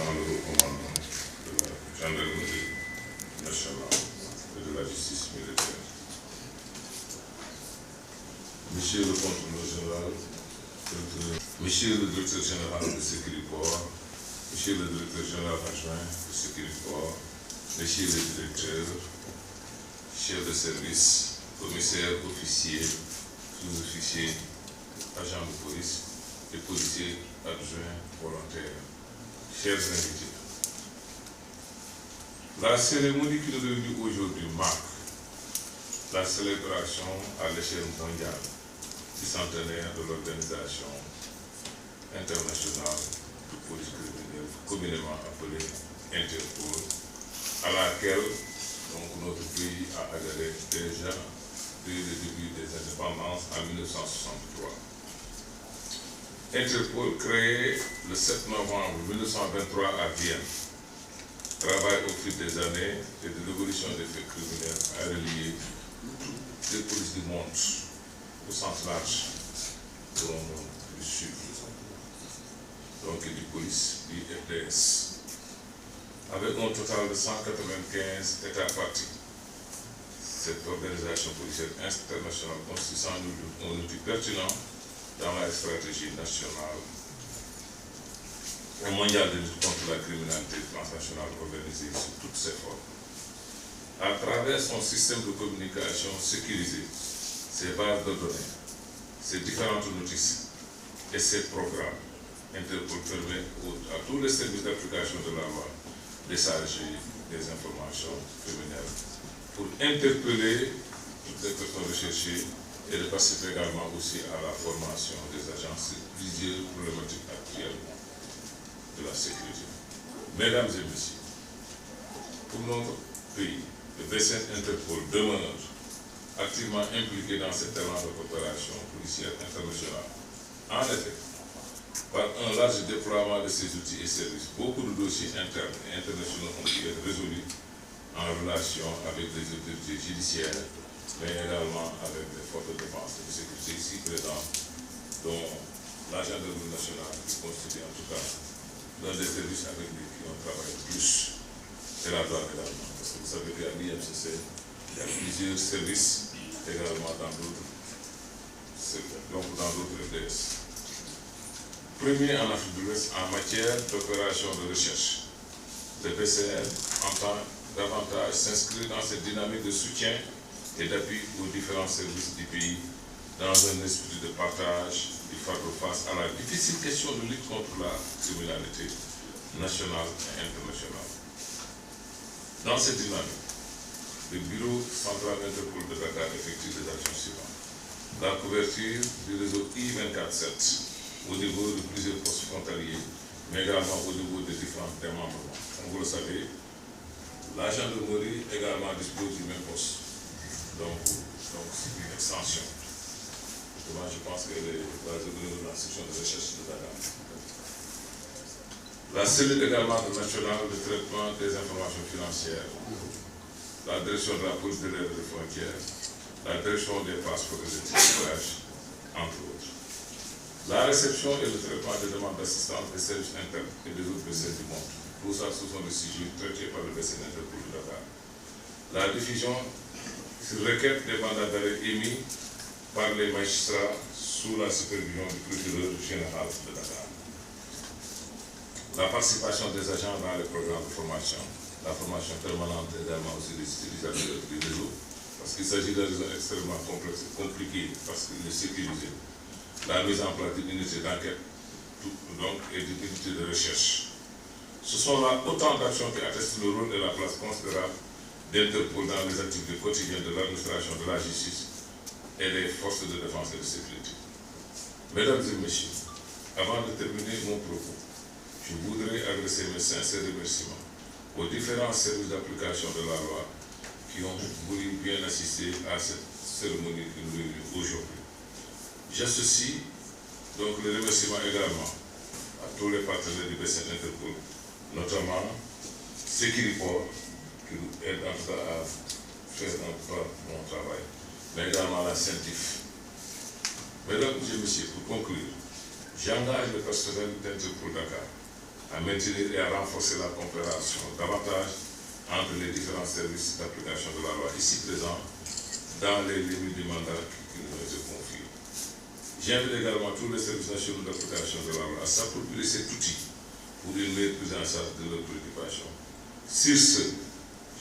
dans le recommandement de la gendarmerie nationale et de la justice militaire. Monsieur le contrôleur général, Monsieur le directeur général de Sécuriport, Monsieur le directeur général adjoint de Sécuriport, Messieurs les directeurs, chefs de service, commissaires, officiers, sous-officiers, agents de police et policiers adjoints volontaires, chers invités. La cérémonie qui nous réunit aujourd'hui marque la célébration à l'échelle mondiale du centenaire de l'Organisation internationale de police criminelle, communément appelée Interpol, à laquelle donc, notre pays a adhéré déjà depuis le début des indépendances en 1963. Interpol, créé le 7 novembre 1923 à Vienne, travaille au fil des années et de l'évolution des faits criminels à relier les polices du monde au sens large de monde du Sud, donc du police, du FDS, avec un total de 195 États partis. Cette organisation policière internationale constitue un outil pertinent dans la stratégie nationale et mondiale de lutte contre la criminalité transnationale organisée sous toutes ses formes. À travers son système de communication sécurisé, ses bases de données, ses différentes notices et ses programmes, Interpol permet à tous les services d'application de la loi de charger des informations criminelles pour interpeller toutes les personnes recherchées et de participer également aussi à la formation des agents sur plusieurs problématiques actuelles de la sécurité. Mesdames et messieurs, pour notre pays, le BCN Interpol demeure activement impliqué dans cette talent de coopération policière internationale. En effet, par un large déploiement de ces outils et services, beaucoup de dossiers internes et internationaux ont pu être résolus en relation avec les autorités judiciaires, mais également avec les forces de défense et de sécurité ici présentes, dont la gendarmerie nationale, qui constitue en tout cas l'un des services avec lesquels on travaille plus, et la douane également. Parce que vous savez qu'à l'IMCC, il y a plusieurs services également dans d'autres FDS. Premier en Afrique de l'Ouest en matière d'opération de recherche. Le BCN entend davantage s'inscrire dans cette dynamique de soutien et d'appui aux différents services du pays dans un esprit de partage du fardeau face à la difficile question de lutte contre la criminalité nationale et internationale. Dans cette dynamique, le Bureau central Interpol de Dakar effectue des actions suivantes. La couverture du réseau I-24/7 au niveau de plusieurs postes frontaliers, mais également au niveau des différents démembrements. Comme vous le savez, la gendarmerie également dispose du même poste. Donc c'est une extension. Moi, je pense qu'elle est basée dans la section de recherche de Dakar. La cellule également nationale de traitement des informations financières, la direction de la police de l'air et des frontières, la direction des passeports et des titres de voyage, entre autres. La réception et le traitement des demandes d'assistance des services internes et des autres BCN du monde. Tout ça, ce sont des sujets traités par le BCN Interpol de Dakar. La diffusion sur requête des mandats d'arrêt émis par les magistrats sous la supervision du procureur général de Dakar. La participation des agents dans les programmes de formation, la formation permanente également aussi des utilisateurs du réseau, parce qu'il s'agit d'un réseau extrêmement complexe et compliqué, parce qu'il est sécurisé. La mise en place d'unités d'enquête et d'unités de recherche. Ce sont là autant d'actions qui attestent le rôle et la place considérable d'Interpol dans les activités quotidiennes de l'administration de la justice et des forces de défense et de sécurité. Mesdames et messieurs, avant de terminer mon propos, je voudrais adresser mes sincères remerciements aux différents services d'application de la loi qui ont voulu bien assister à cette cérémonie que nous réunissons aujourd'hui. J'associe donc les remerciements également à tous les partenaires du BCN Interpol, notamment Sécuriport, qui nous aide en tout cas à faire un bon travail, mais également la CENTIF. Mesdames et messieurs, pour conclure, j'engage le personnel d'Interpol Dakar à maintenir et à renforcer la coopération davantage entre les différents services d'application de la loi ici présents dans les limites du mandat qui nous est confié. J'invite également tous les services nationaux d'application de la loi à s'approprier cet outil pour une meilleure prise en charge de leurs préoccupations. Sur ce,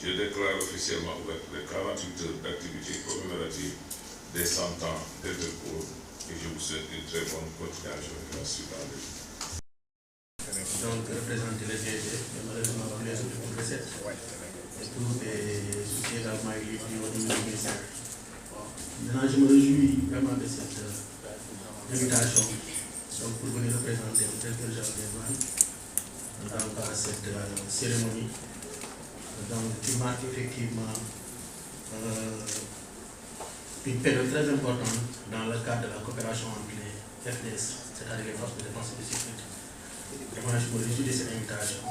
je déclare officiellement ouverte les 48 heures d'activité commémorative des 100 ans d'Interpol et je vous souhaite une très bonne continuation et la suite en ligne. Donc, représenter le DG, malheureusement, tous les autres pour recettes. Et pour des soucis également liés au niveau du ministère. Maintenant, je me réjouis vraiment de cette invitation donc, pour venir représenter le directeur général des douanes dans cette cérémonie. Donc, qui marque effectivement une période très importante dans le cadre de la coopération entre les FDS, c'est-à-dire les forces de défense et de sécurité. Vraiment, je me réjouis de cette invitation.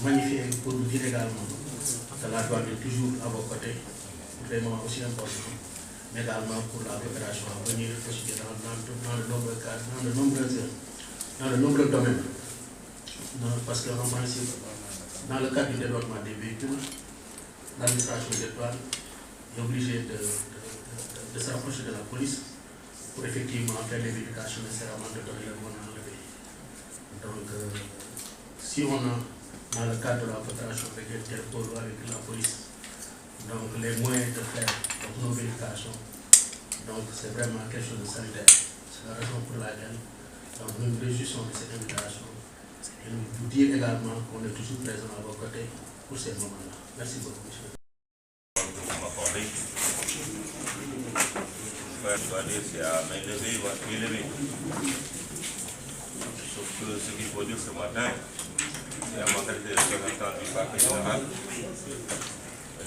Magnifique pour vous dire également que la douane est toujours à vos côtés, pour des moments aussi importants, mais également pour la coopération à venir aussi dans de nombreux cadres, dans de nombreux domaines. Donc, parce qu'en principe, dans le cadre du développement des véhicules, l'administration des douanes est obligée de se rapprocher de la police pour effectivement faire les vérifications nécessairement de donner le bon enlevé. Donc, si on a, dans le cadre de la coopération avec Interpol ou avec la police, donc les moyens de faire nos vérifications, donc c'est vraiment quelque chose de sanitaire. C'est la raison pour laquelle donc, nous nous réjouissons de cette invitation et nous vous dire également qu'on est toujours présent à vos côtés pour ces moments-là. Merci beaucoup, monsieur. C'est à main levée ou à pied levé. Sauf que ce qu'il faut dire ce matin, c'est à ma qualité de représentant du parquet général,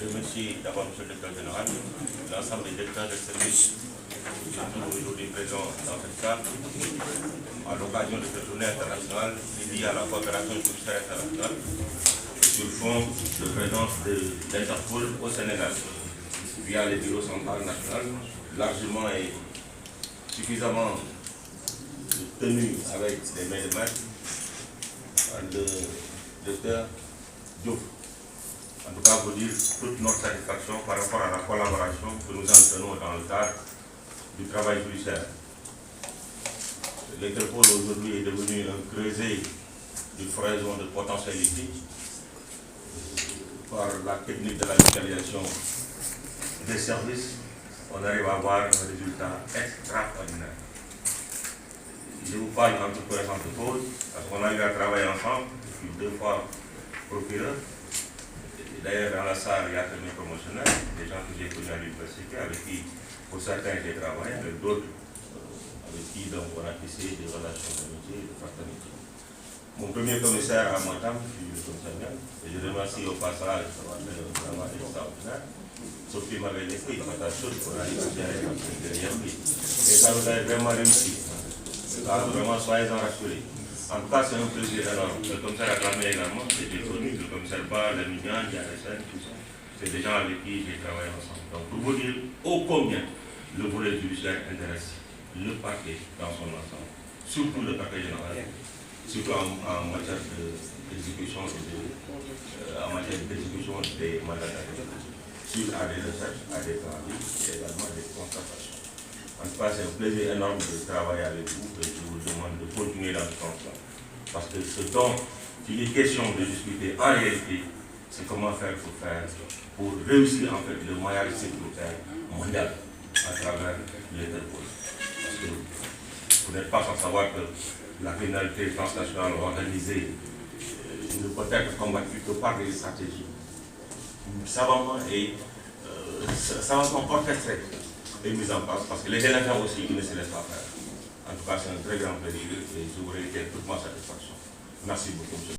remercier d'abord M. le directeur général, l'ensemble des directeurs de service qui sont aujourd'hui présents dans cette salle, à l'occasion de cette journée internationale dédiée à la coopération judiciaire internationale sur le fond de présence de l'Interpol au Sénégal, via les bureaux centrales nationaux, largement et suffisamment tenu avec des mains de maître le docteur Diouf. En tout cas, vous dire toute notre satisfaction par rapport à la collaboration que nous entretenons dans le cadre du travail judiciaire. L'Interpol aujourd'hui est devenu un creuset d'une floraison de potentialités par la technique de la mutualisation des services. On arrive à avoir un résultat extraordinaire. Je vous parle en toute connaissance de cause, parce qu'on a eu à travailler ensemble depuis 2 fois procureur. D'ailleurs, dans la salle, il y a mes promotionnaires, des gens que j'ai connus à l'université, avec qui, pour certains, j'ai travaillé, avec d'autres, avec qui donc, on a tissé des relations d'amitié, de fraternité. Mon premier commissaire à Matam, je suis le commissaire, et je remercie au passage le travail extraordinaire. Sauf qu'il m'avait laissé une patate chaude pour aller gérer derrière lui. Et ça vous a vraiment réussi. Alors vraiment, soyez-en rassurés. En tout cas, c'est un plaisir énorme. Le commissaire a clamé également, c'était connu, le commissaire Barre, le Mignan, Yanesen, tout ça. C'est des gens avec qui j'ai travaillé ensemble. Donc, pour vous dire ô combien le volet judiciaire intéresse le parquet dans son ensemble, surtout le parquet général, surtout en matière d'exécution des mandats d'arrêt. Suite à des recherches, à des travaux et également des constatations. En tout cas, c'est un plaisir énorme de travailler avec vous et je vous demande de continuer dans ce sens-là. Parce que ce dont il est question de discuter en réalité, c'est comment faire pour réussir en fait le maillage sécuritaire mondial à travers l'Interpol. Parce que vous n'êtes pas sans savoir que la criminalité transnationale organisée ne peut être combattue que par des stratégies savamment et savamment orchestré et mise en place parce que les délinquants aussi ils ne se laissent pas faire. En tout cas, c'est un très grand plaisir et je vous réitère toute ma satisfaction. Merci beaucoup, monsieur.